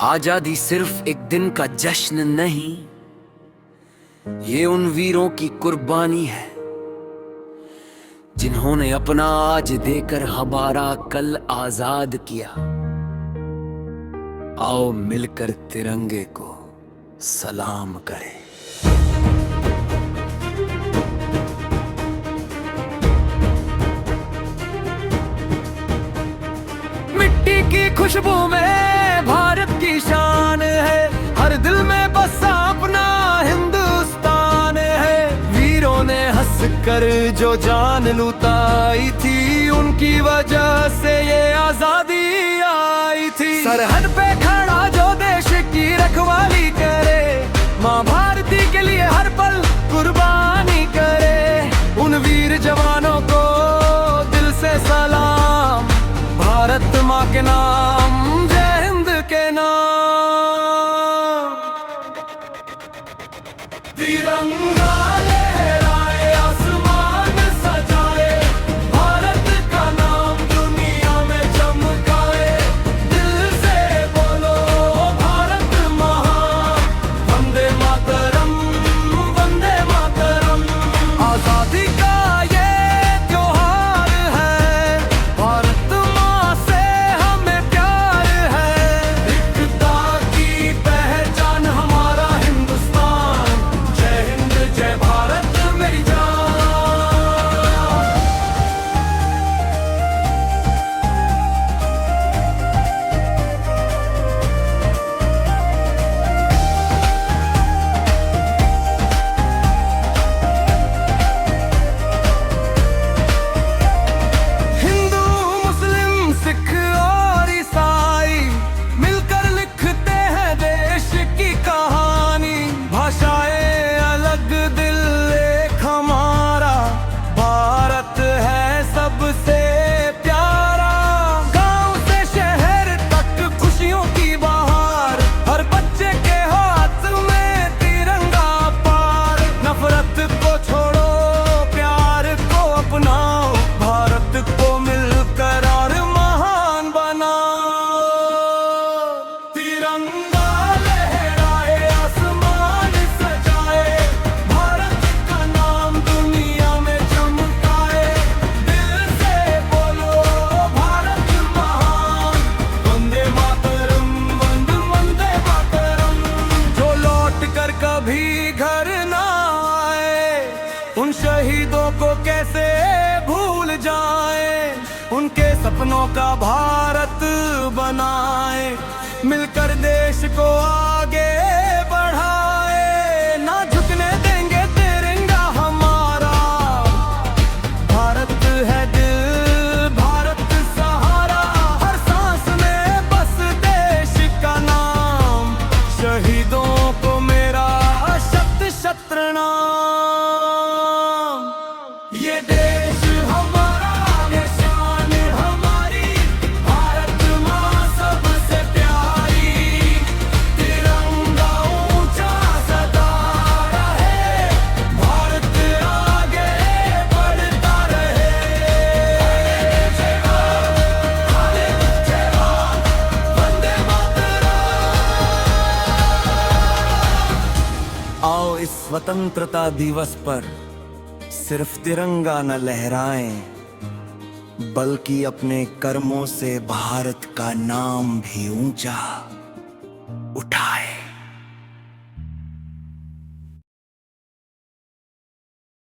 आजादी सिर्फ एक दिन का जश्न नहीं, ये उन वीरों की कुर्बानी है जिन्होंने अपना आज देकर हमारा कल आजाद किया। आओ मिलकर तिरंगे को सलाम करें। मिट्टी की खुशबू में भारत की शान है, हर दिल में बसा अपना हिंदुस्तान है। वीरों ने हंस कर जो जान लुटाई थी, उनकी वजह से ये आजादी आई थी। सरहद पे खड़ा जो देश की रखवाली करे, माँ भारती के लिए हर पल कुर्बानी करे। उन वीर जवानों को दिल से सलाम, भारत माँ के नाम, जय हिंद के नाम। तिरंगा लहराए, आसमान सजाए, भारत का नाम दुनिया में चमकाए। दिल से बोलो भारत महान, वंदे मातरम, वंदे मातरम। आजादी का ये त्योहार है, भारत माँ से हमें प्यार है। एकता की पहचान हमारा हिंदुस्तान, जय हिंद जय भारत मेरी जान। हिंदू मुस्लिम सिख और ईसाई मिलकर लिखते हैं देश की कहानी। भाषाएं अलग दिल एक हमारा, भारत है सबसे प्यारा। गांव से शहर तक खुशियों की बहार, हर बच्चे के हाथ में तिरंगा पार। नफरत को छोड़ो, प्यार को अपनाओ, भारत को मिलकर और महान बनाओ। तिरंगा लहराए, आसमान सजाए, भारत का नाम दुनिया में चमकाए। दिल से बोलो भारत महान, वंदे मातरम, वंदे मातरम। जो लौट कर कभी घर ना आए, उन शहीदों को कैसे भूल जाए। उनके सपनों का भारत बनाए, मिलकर देश को आगे बढ़ाए। ना झुकने देंगे तिरंगा हमारा, भारत है दिल, भारत सहारा। हर सांस में बस देश का नाम, शहीदों को मेरा शत शत प्रणाम। ये देश हमारा, ये शान हमारी, भारत माँ सबसे प्यारी। तिरंगा ऊंचा सदा रहे, भारत आगे बढ़ता रहे। जय भारत, जय भारत, वंदे मातरम। आओ इस स्वतंत्रता दिवस पर सिर्फ तिरंगा न लहराएं, बल्कि अपने कर्मों से भारत का नाम भी ऊंचा उठाएं।